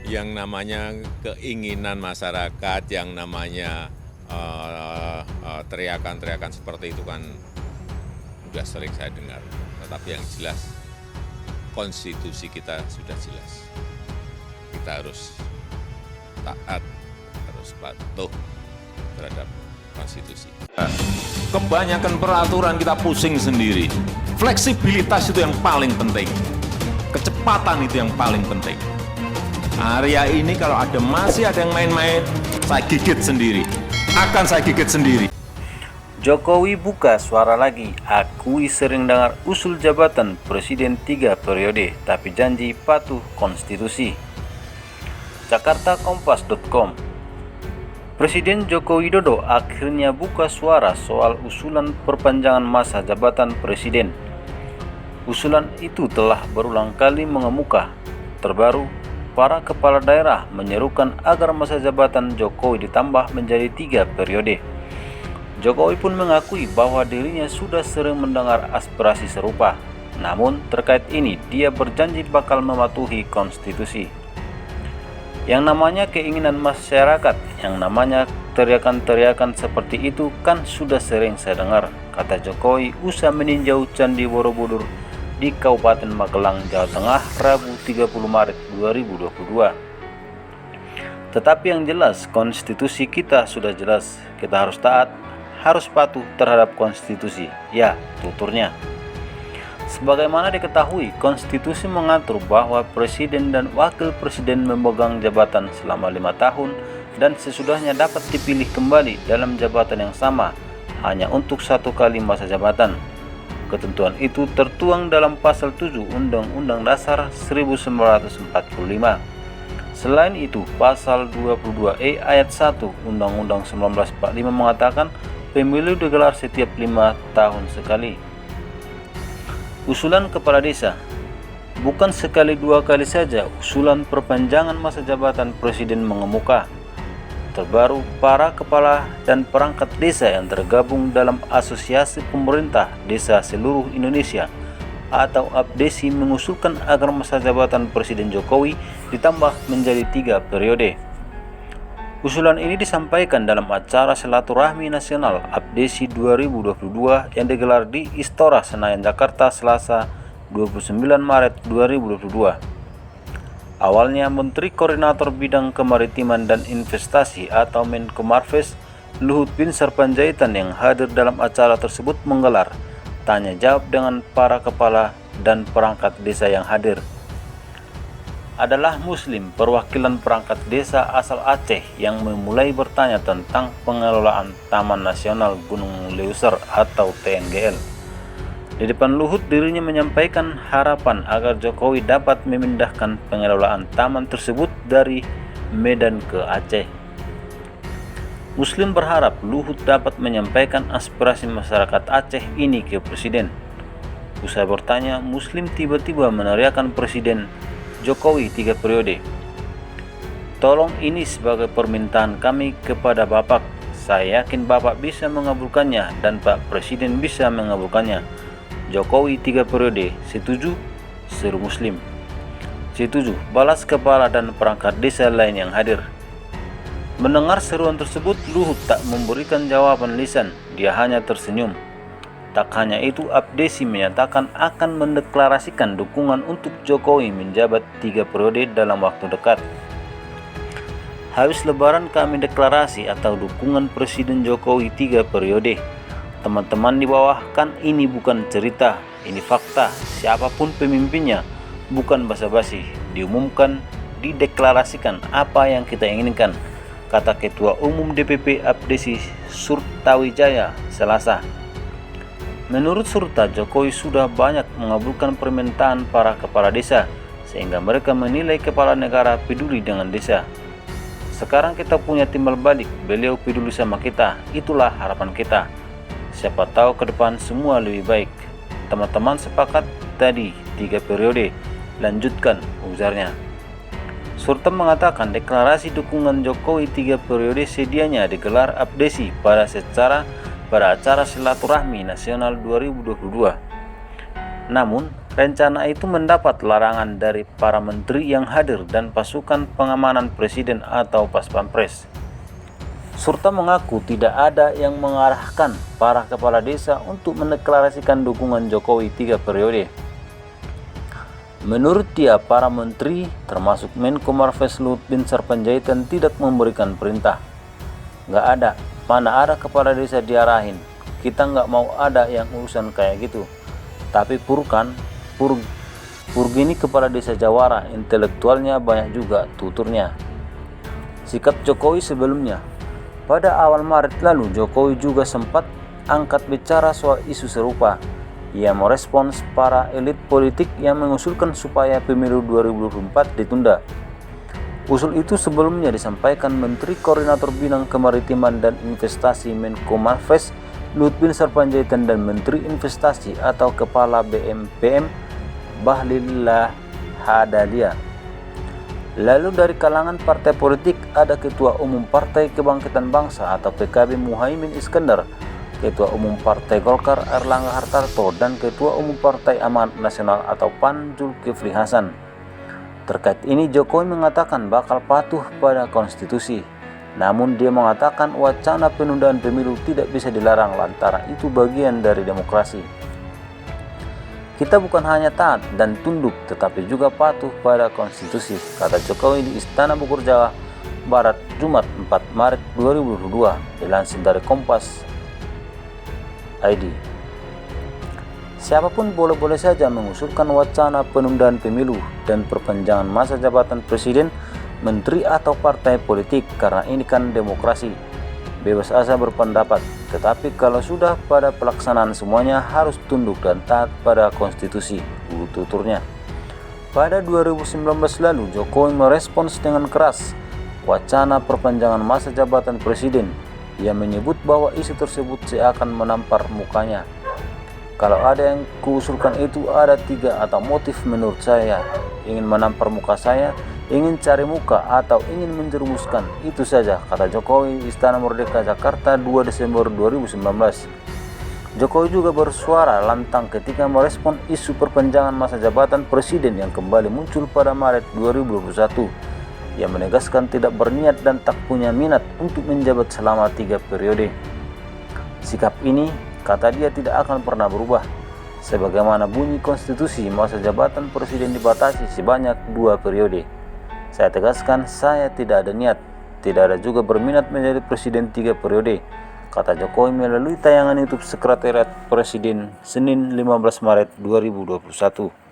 yang namanya keinginan masyarakat, yang namanya teriakan-teriakan seperti itu kan sudah sering saya dengar. Tetapi yang jelas, konstitusi kita sudah jelas. Kita harus taat, harus patuh terhadap konstitusi. Kebanyakan peraturan kita pusing sendiri. Fleksibilitas itu yang paling penting. Kecepatan itu yang paling penting. Area ini kalau masih ada yang main-main, saya gigit sendiri. Akan saya gigit sendiri. Jokowi buka suara lagi, akui sering dengar usul jabatan presiden 3 periode, tapi janji patuh konstitusi. Jakarta-Kompas.com. Presiden Joko Widodo akhirnya buka suara soal usulan perpanjangan masa jabatan presiden. Usulan itu telah berulang kali mengemuka. Terbaru, para kepala daerah menyerukan agar masa jabatan Jokowi ditambah menjadi 3 periode. Jokowi pun mengakui bahwa dirinya sudah sering mendengar aspirasi serupa. Namun terkait ini dia berjanji bakal mematuhi konstitusi. Yang namanya keinginan masyarakat, yang namanya teriakan-teriakan seperti itu kan sudah sering saya dengar, kata Jokowi usai meninjau Candi Borobudur di Kabupaten Magelang, Jawa Tengah, Rabu 30 Maret 2022. Tetapi yang jelas, konstitusi kita sudah jelas. Kita harus taat, harus patuh terhadap konstitusi. Ya, tuturnya. Sebagaimana diketahui, konstitusi mengatur bahwa presiden dan wakil presiden memegang jabatan selama 5 tahun dan sesudahnya dapat dipilih kembali dalam jabatan yang sama hanya untuk 1 kali masa jabatan. Ketentuan itu tertuang dalam pasal 7 Undang-Undang Dasar 1945. Selain itu, pasal 22E ayat 1 Undang-Undang 1945 mengatakan pemilu digelar setiap 5 tahun sekali. Usulan kepala desa. Bukan sekali 2 kali saja usulan perpanjangan masa jabatan presiden mengemuka. Terbaru, para kepala dan perangkat desa yang tergabung dalam Asosiasi Pemerintah Desa Seluruh Indonesia atau APDESI mengusulkan agar masa jabatan Presiden Jokowi ditambah menjadi 3 periode. Usulan ini disampaikan dalam acara Silaturahmi Nasional APDESI 2022 yang digelar di Istora Senayan, Jakarta, Selasa 29 Maret 2022. Awalnya Menteri Koordinator Bidang Kemaritiman dan Investasi atau Menko Marves, Luhut Binsar Panjaitan yang hadir dalam acara tersebut menggelar tanya jawab dengan para kepala dan perangkat desa yang hadir. Adalah Muslim, perwakilan perangkat desa asal Aceh, yang memulai bertanya tentang pengelolaan Taman Nasional Gunung Leuser atau TNGL. Di depan Luhut, dirinya menyampaikan harapan agar Jokowi dapat memindahkan pengelolaan taman tersebut dari Medan ke Aceh. Muslim berharap Luhut dapat menyampaikan aspirasi masyarakat Aceh ini ke Presiden. Usai bertanya, Muslim tiba-tiba meneriakkan Presiden Jokowi 3 periode. Tolong ini sebagai permintaan kami kepada Bapak. Saya yakin Bapak bisa mengabulkannya dan Pak Presiden bisa mengabulkannya. Jokowi 3 periode, setuju? Seru Muslim. Setuju, balas kepala dan perangkat desa lain yang hadir. Mendengar seruan tersebut, Luhut tak memberikan jawaban lisan, dia hanya tersenyum. Tak hanya itu, APDESI menyatakan akan mendeklarasikan dukungan untuk Jokowi menjabat 3 periode dalam waktu dekat. Habis Lebaran kami deklarasi atau dukungan Presiden Jokowi 3 periode. Teman-teman di bawah, kan ini bukan cerita, ini fakta. Siapapun pemimpinnya, bukan basa-basi. Diumumkan, dideklarasikan apa yang kita inginkan, kata Ketua Umum DPP APDESI Surtawijaya Selasa. Menurut Surta, Jokowi sudah banyak mengabulkan permintaan para kepala desa, sehingga mereka menilai kepala negara peduli dengan desa. Sekarang kita punya timbal balik, beliau peduli sama kita, itulah harapan kita. Siapa tahu ke depan semua lebih baik. Teman-teman sepakat tadi 3 periode, lanjutkan, ujarnya. Surta mengatakan deklarasi dukungan Jokowi 3 periode sedianya digelar APDESI pada acara Silaturahmi Nasional 2022. Namun, Rencana itu mendapat larangan dari para menteri yang hadir dan pasukan pengamanan presiden atau Paspampres. Serta mengaku tidak ada yang mengarahkan para kepala desa untuk mendeklarasikan dukungan Jokowi 3 periode. Menurut dia, para menteri termasuk Menko Marves Luhut Binsar Panjaitan tidak memberikan perintah. Nggak ada, mana ada kepala desa diarahin. Kita nggak mau ada yang urusan kayak gitu. Tapi Purgini kepala desa Jawara, intelektualnya banyak juga, tuturnya. Sikap Jokowi sebelumnya. Pada awal Maret lalu, Jokowi juga sempat angkat bicara soal isu serupa. Ia merespons para elit politik yang mengusulkan supaya pemilu 2024 ditunda. Usul itu sebelumnya disampaikan Menteri Koordinator Bidang Kemaritiman dan Investasi Menko Marves Luhut Binsar Panjaitan dan Menteri Investasi atau Kepala BMPM Bahlil Lahadalia. Lalu dari kalangan partai politik ada Ketua Umum Partai Kebangkitan Bangsa atau PKB Muhaimin Iskandar, Ketua Umum Partai Golkar Erlangga Hartarto, dan Ketua Umum Partai Amanat Nasional atau PAN Zulkifli Hasan. Terkait ini Jokowi mengatakan bakal patuh pada konstitusi. Namun dia mengatakan wacana penundaan pemilu tidak bisa dilarang lantaran itu bagian dari demokrasi. Kita bukan hanya taat dan tunduk tetapi juga patuh pada konstitusi, kata Jokowi di Istana Bogor, Jawa Barat, Jumat 4 Maret 2022, dilansir dari Kompas ID. Siapapun boleh-boleh saja mengusulkan wacana penundaan pemilu dan perpanjangan masa jabatan presiden, menteri atau partai politik karena ini kan demokrasi. Bebas asa berpendapat, tetapi kalau sudah pada pelaksanaan semuanya harus tunduk dan taat pada konstitusi, tuturnya. Pada 2019 lalu, Jokowi merespons dengan keras wacana perpanjangan masa jabatan presiden. Ia menyebut bahwa isu tersebut seakan menampar mukanya. Kalau ada yang kuusulkan itu ada 3 atau motif menurut saya, ingin menampar muka saya, ingin cari muka, atau ingin menjerumuskan, itu saja, kata Jokowi Istana Merdeka Jakarta 2 Desember 2019. Jokowi juga bersuara lantang ketika merespon isu perpanjangan masa jabatan presiden yang kembali muncul pada Maret 2021. Ia menegaskan tidak berniat dan tak punya minat untuk menjabat selama 3 periode. Sikap ini, kata dia, tidak akan pernah berubah. Sebagaimana bunyi konstitusi, masa jabatan presiden dibatasi sebanyak 2 periode. Saya tegaskan, saya tidak ada niat, tidak ada juga berminat menjadi presiden 3 periode, kata Jokowi melalui tayangan YouTube Sekretariat Presiden Senin 15 Maret 2021.